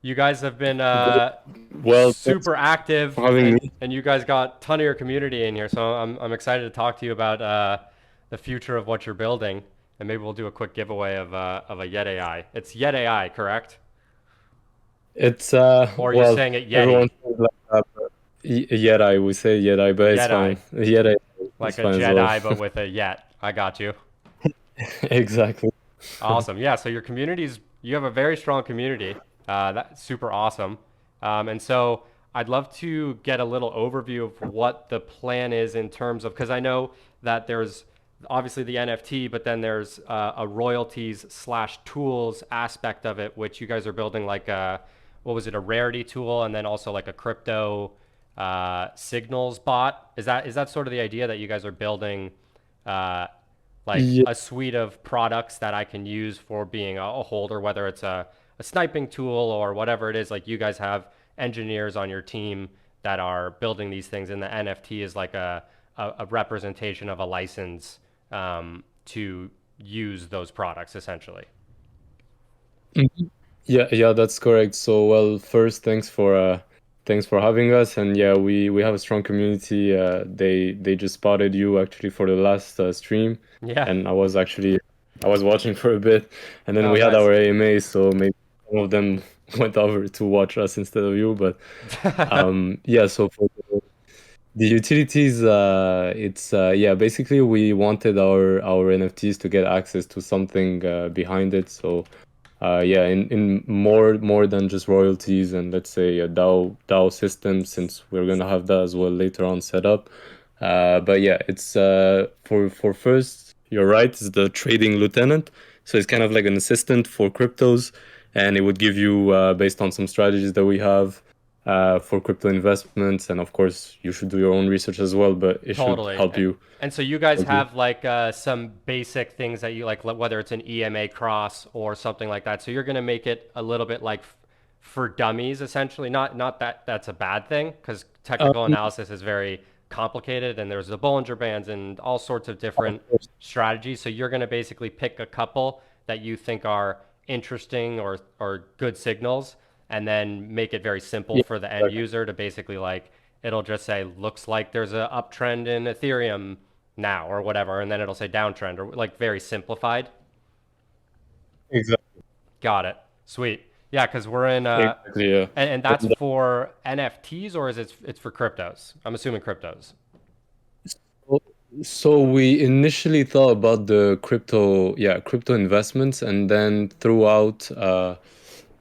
You guys have been Well, thanks super active, for having me. and you guys got a ton of your community in here. So I'm excited to talk to you about the future of what you're building, and maybe we'll do a quick giveaway of a Yetai. It's Yetai, correct? It's Or are you well, saying it everyone Yeti? says like that, but Yeti, we say Yeti, but it's Yeti, fine. Yeti is like a fine as well. Jedi but with a yet. I got you. Exactly. Awesome. Yeah. So your community's you have a very strong community. That's super awesome. And so I'd love to get a little overview of what the plan is in terms of because I know that there's obviously the NFT, but then there's a royalties slash tools aspect of it, which you guys are building like a what was it, a rarity tool, and then also like a crypto signals bot. Is that sort of the idea that you guys are building? Uh, like Yeah, a suite of products that I can use for being a holder, whether it's a sniping tool or whatever it is. Like you guys have engineers on your team that are building these things, and the NFT is like a representation of a license to use those products essentially. mhm. Yeah, that's correct. So, well, first, thanks for having us, and yeah, we have a strong community. They just spotted you actually for the last stream, Yeah. and I was watching for a bit, and then Oh, we had nice. our AMA, so maybe some of them went over to watch us instead of you, but yeah. So for the utilities, it's yeah, basically we wanted our NFTs to get access to something behind it. So yeah, in more than just royalties and let's say a DAO system, since we're gonna have that as well later on set up. But yeah, it's for first, you're right, it's the trading lieutenant. So it's kind of like an assistant for cryptos, and it would give you based on some strategies that we have for crypto investments, and of course you should do your own research as well, but it should Totally. help you. And so you guys Help you. have like some basic things that you like, whether it's an EMA cross or something like that. So you're going to make it a little bit like for dummies, essentially. Not that that's a bad thing because technical Um, analysis is very complicated and there's the Bollinger Bands and all sorts of of different course. strategies. So you're going to basically pick a couple that you think are interesting or good signals and then make it very simple Yeah, for the end exactly. user to basically like it'll just say looks like there's a uptrend in Ethereum now or whatever, and then it'll say downtrend or like very simplified. Exactly. Got it. Sweet. Yeah, because we're in Exactly. Yeah. and that's And for NFTs or is it's for cryptos? I'm assuming cryptos. so so we initially thought about the crypto, yeah, crypto investments, and then throughout the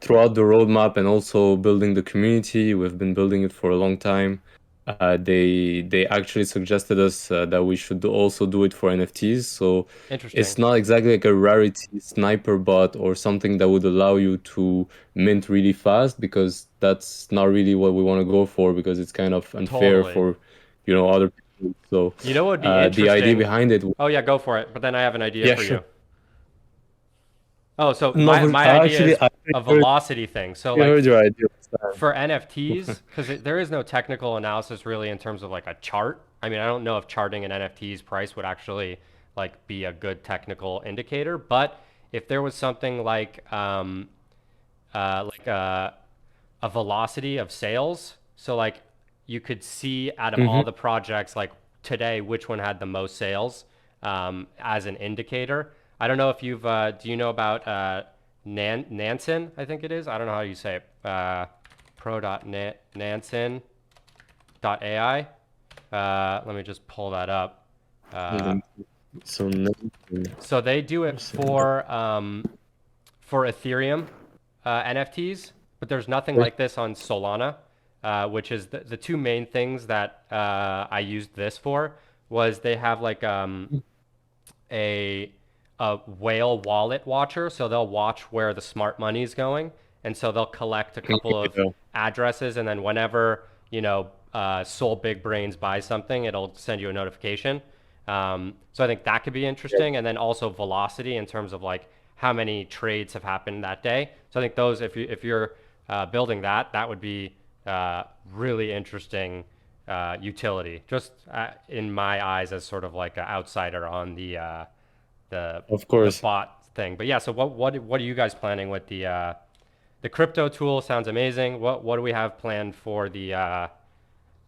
roadmap and also building the community, we've been building it for a long time. They actually suggested us that we should also do it for NFTs. So Interesting. it's not exactly like a rarity sniper bot or something that would allow you to mint really fast, because that's not really what we want to go for, because it's kind of unfair Totally. for, other people. So You know what would be the idea interesting? behind it, Oh yeah, go for it. But then I have an idea yeah, for sure. you. Oh, so No, my idea actually, is a heard, velocity thing. So I like heard your idea last for time. NFTs, because there is no technical analysis really in terms of like a chart. I mean, I don't know if charting an NFT's price would actually like be a good technical indicator, but if there was something like a velocity of sales, so like you could see out of all Hmm. the projects like today which one had the most sales as an indicator. I don't know if you've do you know about Nansen? I think it is. I don't know how you say it. Pro.nansen.ai. Let me just pull that up. Uh, So no, so they do it for Ethereum NFTs, but there's nothing like this on Solana, which is the two main things that I used this for. Was they have like a a whale wallet watcher, so they'll watch where the smart money is going, and so they'll collect a couple of yeah, addresses, and then whenever Soul Big Brains buys something, it'll send you a notification. So I think that could be interesting, and then also velocity in terms of like how many trades have happened that day. So I think those, if you're building that, that would be really interesting utility, just in my eyes as sort of like an outsider on the of the course. bot thing. But yeah, so what are you guys planning with the the crypto tool sounds amazing. What do we have planned for the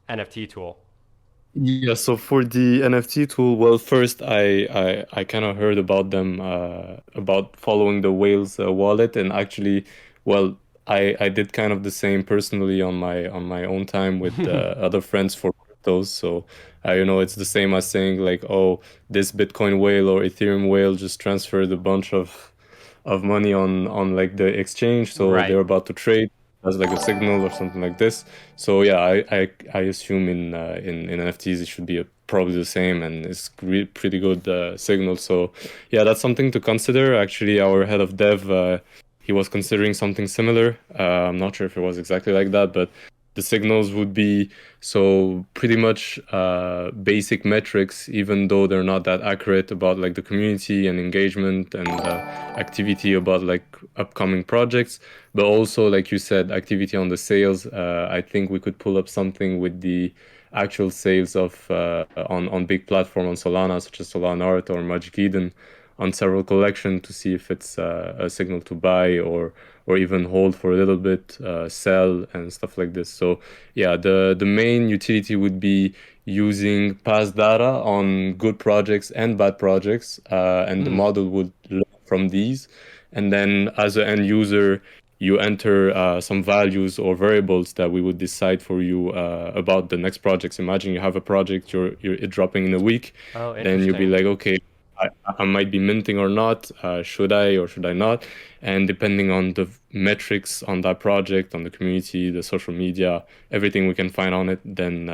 NFT tool? Yeah, so for the NFT tool, well, first I kind of heard about them about following the Whales wallet, and actually, well, I did kind of the same personally on my own time with other friends for cryptos. So it's the same as saying like, oh, this Bitcoin whale or Ethereum whale just transferred a bunch of money on like the exchange, so Right. they're about to trade as like a signal or something like this. So yeah, I assume in NFTs it should be probably the same, and it's pretty good signal. So yeah, that's something to consider. Actually, our head of dev he was considering something similar. I'm not sure if it was exactly like that, but the signals would be so pretty much basic metrics, even though they're not that accurate about like the community and engagement and activity about like upcoming projects, but also like you said, activity on the sales. I think we could pull up something with the actual sales of on big platform on Solana, such as Solana Art or Magic Eden, on several collection to see if it's a signal to buy or even hold for a little bit, sell and stuff like this. So yeah, the main utility would be using past data on good projects and bad projects, and the Mm. model would learn from these. And then as an end user, you enter some values or variables that we would decide for you about the next projects. Imagine you have a project, you're it dropping in a week, Oh, then you'll be interesting. like, okay, I, I might be minting or not. Should I or should I not? And depending on the metrics on that project, on the community, the social media, everything we can find on it, then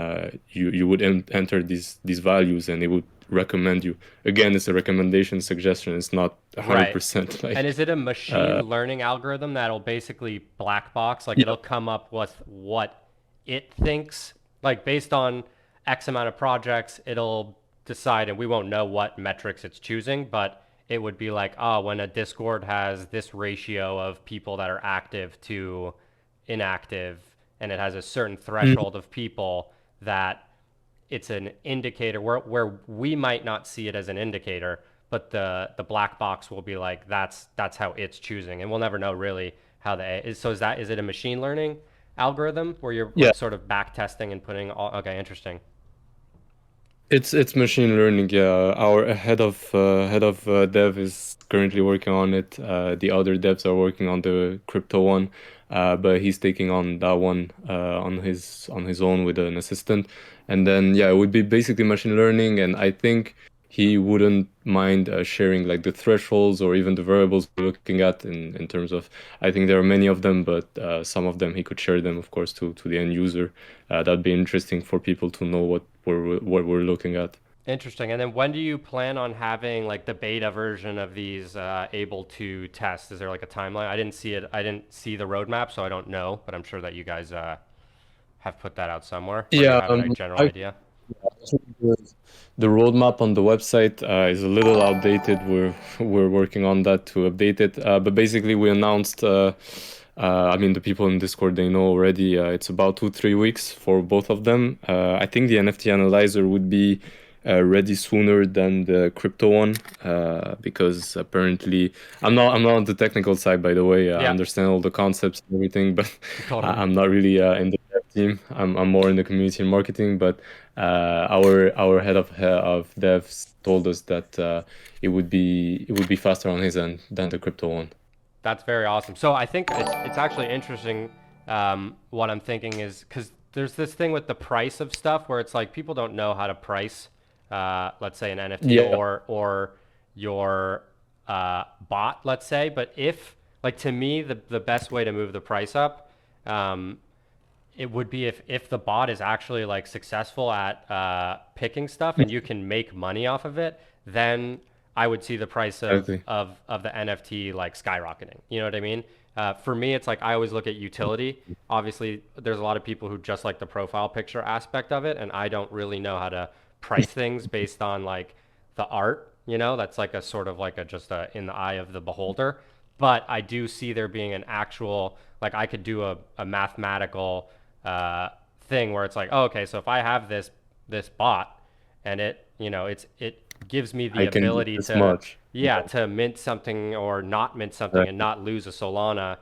you would enter these values, and it would recommend you. Again, it's a recommendation suggestion. It's not Right. 100% And like is it a machine learning algorithm that'll basically black box? Like yeah. it'll come up with what it thinks, like based on X amount of projects, it'll decide, and we won't know what metrics it's choosing, but it would be like, oh, when a Discord has this ratio of people that are active to inactive, and it has a certain Mm, threshold of people that it's an indicator where we might not see it as an indicator, but the black box will be like that's how it's choosing, and we'll never know really how the is. So is it a machine learning algorithm where you're yeah. like sort of back testing and putting all? Okay, interesting. It's machine learning. Yeah, our head of dev is currently working on it. The other devs are working on the crypto one, but he's taking on that one on his own with an assistant. And then yeah, it would be basically machine learning. And I think he wouldn't mind sharing like the thresholds or even the variables we're looking at in terms of. I think there are many of them, but some of them he could share them, of course, to the end user. That'd be interesting for people to know what we're looking at. Interesting. And then when do you plan on having like the beta version of these able to test? Is there like a timeline? I didn't see it. I didn't see the roadmap, so I don't know. But I'm sure that you guys have put that out somewhere, or you Yeah, have a general I idea. the roadmap on the website is a little outdated. We're working on that to update it. But basically, we announced. I mean, the people in Discord they know already. It's about 2 3 weeks for both of them. I think the NFT analyzer would be ready sooner than the crypto one because apparently I'm not on the technical side, by the way. I Yeah, understand all the concepts and everything, but totally. I'm not really in the dev team. I'm more in the community and marketing. But our head of devs told us that it would be faster on his end than the crypto one. That's very awesome. So I think it's actually interesting. What I'm thinking is because there's this thing with the price of stuff where it's like people don't know how to price, let's say an NFT Yeah, or your bot, let's say. But if like to me the best way to move the price up, um, it would be if the bot is actually like successful at picking stuff and you can make money off of it, then I would see the price exactly. of the NFT like skyrocketing. You know what I mean? For me, it's like I always look at utility. Obviously, there's a lot of people who just like the profile picture aspect of it, and I don't really know how to price things based on like the art. You know, that's like a sort of like a just a in the eye of the beholder. But I do see there being an actual like I could do a mathematical uh, thing where it's like, oh, okay, so if I have this bot and it gives me the I can do ability this to much. yeah Yeah, to mint something or not mint something and exactly. not lose a Solana.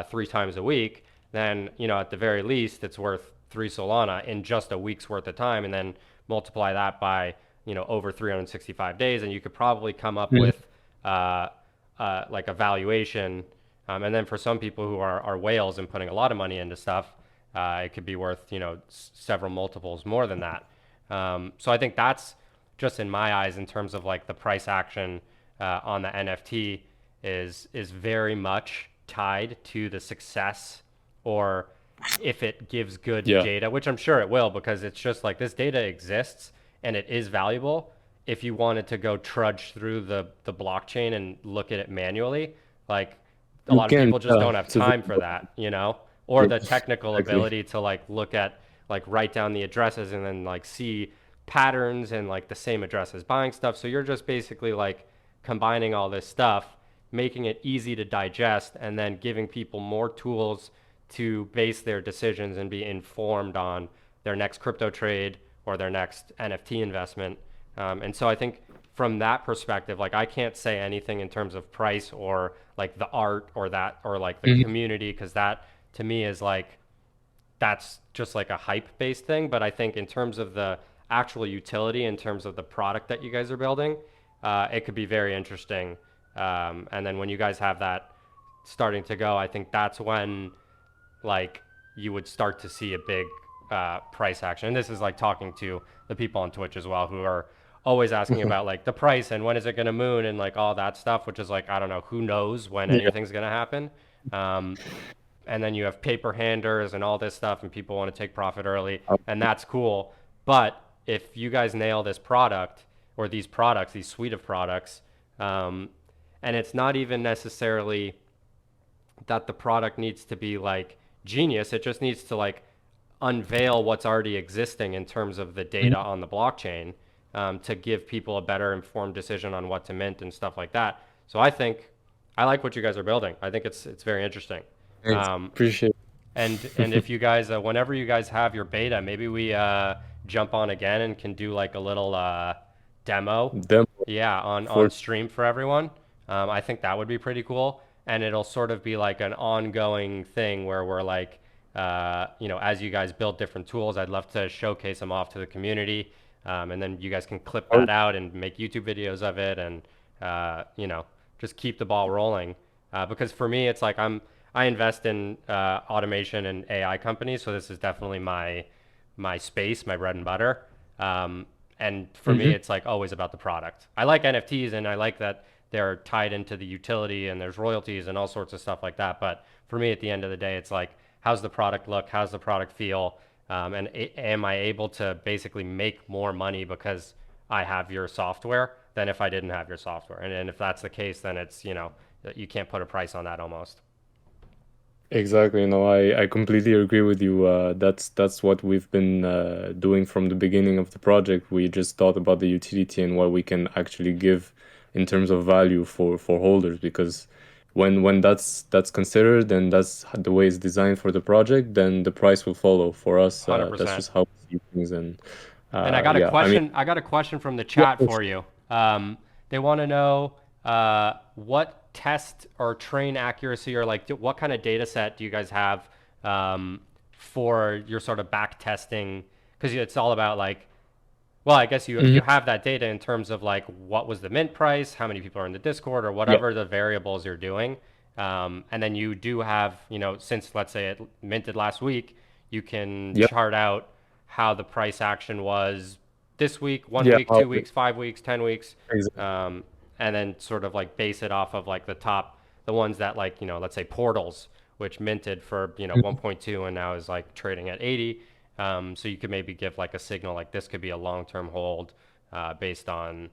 three times a week, then at the very least it's worth three Solana in just a week's worth of time, and then multiply that by over 365 days, and you could probably come up Mhm. with like a valuation. And then for some people who are whales and putting a lot of money into stuff, it could be worth several multiples more than that. So I think that's just in my eyes in terms of like the price action on the NFT is very much tied to the success, or if it gives good Yeah, data, which I'm sure it will, because it's just like this data exists and it is valuable. If you wanted to go trudge through the blockchain and look at it manually, like a you lot of can. people just Yeah, don't have it's a very time for that, or the technical exactly. ability to like look at like write down the addresses and then like see patterns and like the same addresses buying stuff. So you're just basically like combining all this stuff, making it easy to digest, and then giving people more tools to base their decisions and be informed on their next crypto trade or their next NFT investment. And so I think from that perspective, like I can't say anything in terms of price or like the art or that or like the Mhm. community, because that to me is like that's just like a hype based thing. But I think in terms of the actual utility, in terms of the product that you guys are building, it could be very interesting. And then when you guys have that starting to go, I think that's when like you would start to see a big price action. And this is like talking to the people on Twitch as well, who are always asking about like the price and when is it going to moon and like all that stuff, which is like I don't know, who knows when Yeah, anything's going to happen. Um, and then you have paper handers and all this stuff, and people want to take profit early, and that's cool. But if you guys nail this product or these products, these suite of products, um, and it's not even necessarily that the product needs to be like genius. It just needs to like unveil what's already existing in terms of the data mhm. on the blockchain, to give people a better informed decision on what to mint and stuff like that. So I think I like what you guys are building. I think it's very interesting. Thanks. Um, Appreciate and if you guys, whenever you guys have your beta, maybe we jump on again and can do like a little demo, them yeah, on for. stream for everyone. I think that would be pretty cool, and it'll sort of be like an ongoing thing where we're like, as you guys build different tools, I'd love to showcase them off to the community, and then you guys can clip Oh, that out and make YouTube videos of it, and just keep the ball rolling. Because for me, it's like I invest in automation and AI companies, so this is definitely my space, my bread and butter. And for me, mhm. it's like always about the product. I like NFTs and I like that they're tied into the utility and there's royalties and all sorts of stuff like that. But for me, at the end of the day, it's like, how's the product look? How's the product feel? And am I able to basically make more money because I have your software than if I didn't have your software? And if that's the case, then it's, you can't put a price on that almost. Exactly. No, I completely agree with you. That's what we've been doing from the beginning of the project. We just thought about the utility and what we can actually give in terms of value for holders, because when that's considered and that's the way it's designed for the project, then the price will follow. For us, that's 100%. just how we see things. And And I got a yeah, I mean, question. I got a question from the yeah, chat for for sure. you. They want to know what test or train accuracy or like what kind of data set do you guys have for your sort of back testing? Because it's all about like, well, I guess you Mhm. have that data in terms of like what was the mint price, how many people are in the Discord, or Yeah, whatever the variables you're doing. And then you do have, since let's say it minted last week, you can yeah, chart out how the price action was this week, one yeah. week, 2 weeks, 5 weeks, 10 weeks, Exactly. um, and then sort of like base it off of like the ones that like, let's say portals, which minted for, Mhm. 1.2 and now is like trading at 80. So you could maybe give like a signal like this could be a long-term hold based on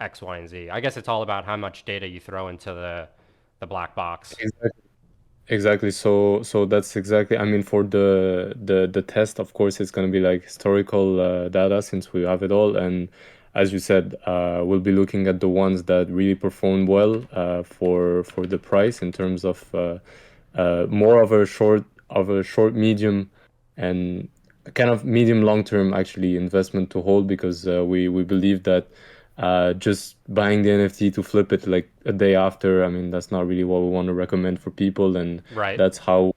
X, Y, and Z. I guess it's all about how much data you throw into the black box. Exactly. Exactly. So that's exactly. I mean, for the test, of course, it's gonna be like historical data since we have it all, and as you said, we'll be looking at the ones that really performed well for the price in terms of more of a short medium and kind of medium long term actually investment to hold, because we believe that Just buying the NFT to flip it like a day after, I mean, that's not really what we want to recommend for people. And Right. that's how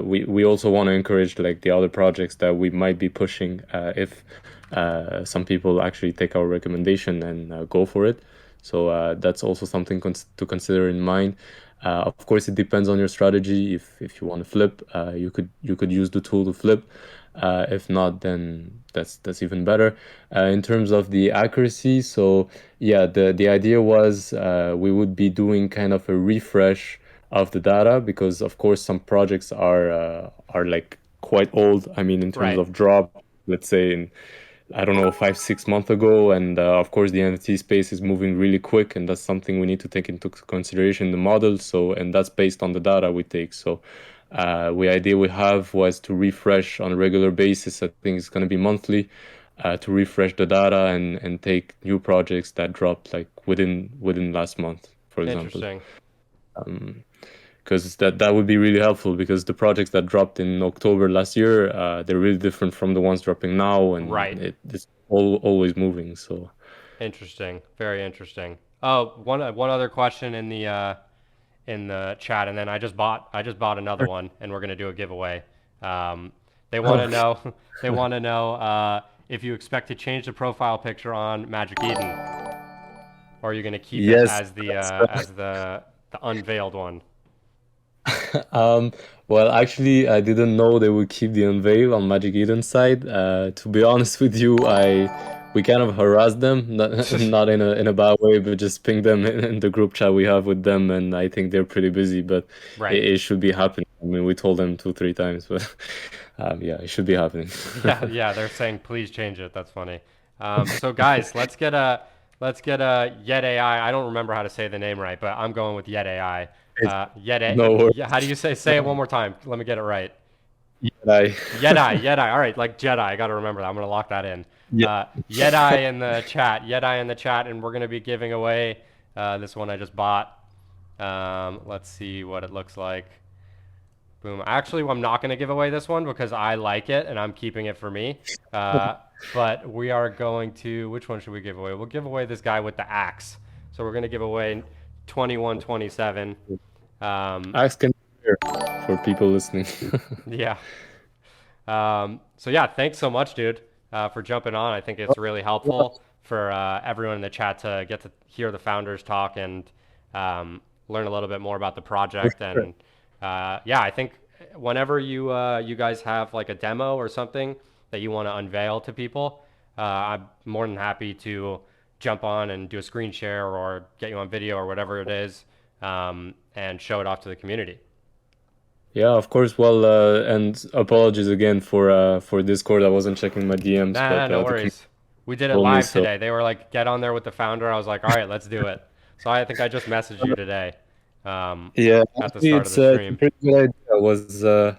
we also want to encourage like the other projects that we might be pushing if some people actually take our recommendation and go for it. So that's also something to consider in mind. Of course, it depends on your strategy. If you want to flip, you could use the tool to flip. If not, then that's even better. In terms of the accuracy, so yeah, the idea was we would be doing kind of a refresh of the data because of course some projects are like quite old. I mean, in terms Right. of drop, let's say in I don't know 5 6 months ago, and of course the NFT space is moving really quick, and that's something we need to take into consideration in the model. So, and that's based on the data we take. So, the idea we have was to refresh on a regular basis. I think it's going to be monthly, to refresh the data and take new projects that dropped like within last month, for example. Interesting. Because that would be really helpful because the projects that dropped in October last year, they're really different from the ones dropping now, and Right. it's always moving. So Interesting. Very interesting. Oh, one other question in the chat, and then I just bought another one, and we're gonna do a giveaway. They want to oh, know they want to know if you expect to change the profile picture on Magic Eden, or are you gonna keep it yes. as the unveiled one? Um, well, actually, I didn't know they would keep the unveil on Magic Eden side. To be honest with you, I we kind of harassed them, not in a bad way, but just pinged them in the group chat we have with them, and I think they're pretty busy, but Right. it should be happening. I mean, we told them 2 3 times, but yeah, it should be happening. Yeah, yeah, they're saying please change it. That's funny. So guys, let's get a Yet AI. I don't remember how to say the name right, but I'm going with Yet AI. It's no Yeah, worries. how do you say it one more time? Let me get it right. Yeah, I, Yeti. All right, like Jedi. I got to remember that. I'm gonna lock that in. yeah. Yeti in the chat. Yeti in the chat, and we're gonna be giving away this one I just bought. Let's see what it looks like. Boom. Actually, I'm not gonna give away this one because I like it and I'm keeping it for me. Uh, but we are going to. Which one should we give away? We'll give away this guy with the axe. So we're gonna give away 2127. Um, Ask can be here for people listening. yeah. So yeah, thanks so much, dude, for jumping on. I think it's really helpful for everyone in the chat to get to hear the founders talk and learn a little bit more about the For project. sure. And yeah, I think whenever you guys have like a demo or something that you want to unveil to people, I'm more than happy to jump on and do a screen share or get you on video or whatever it is, and show it off to the community. Yeah, of course. Well, and apologies again for Discord. I wasn't checking my DMs, Nah, but no the community worries. We did it told me live so. today. They were like, get on there with the founder. I was like, all right, let's do it. So I think I just messaged you today, Yeah, at the actually, start of it's the it's a stream. pretty good idea.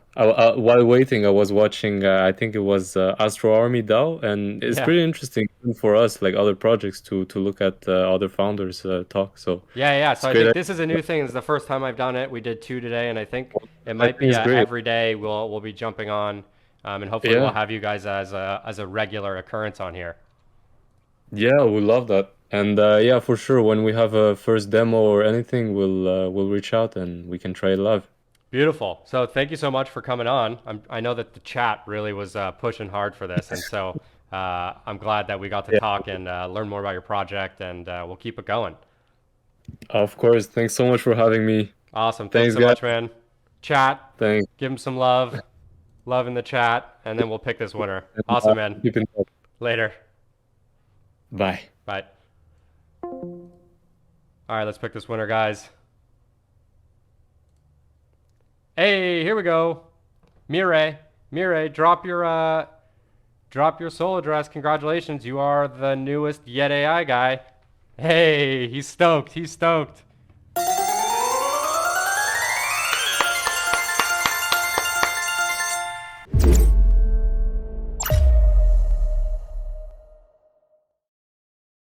While waiting, I was watching. I think it was Astro Army DAO, and it's Yeah. pretty interesting for us, like other projects, to look at other founders talk. So Yeah, yeah. it's So I great. think this is a new thing. It's the first time I've done it. We did two today, and I think it I might think be it's great. every day we'll be jumping on, and hopefully we'll Yeah, have you guys as a regular occurrence on here. yeah, we love that. And yeah, for sure, when we have a first demo or anything, we'll reach out and we can try it live. Beautiful. So thank you so much for coming on. I know that the chat really was pushing hard for this, and so I'm glad that we got to Yeah, talk and learn more about your project, and we'll keep it going. of course. Thanks so much for having me. Awesome. Thanks Thanks, so guys. much, man. Chat, Thanks. give him some love, love in the chat, and then we'll pick this winner. And, Awesome, man. keep in touch. Later. Bye. Bye. All right, let's pick this winner, guys. Hey, here we go. Mire, drop your soul address. Congratulations, you are the newest Yet AI guy. Hey, he's stoked. He's stoked.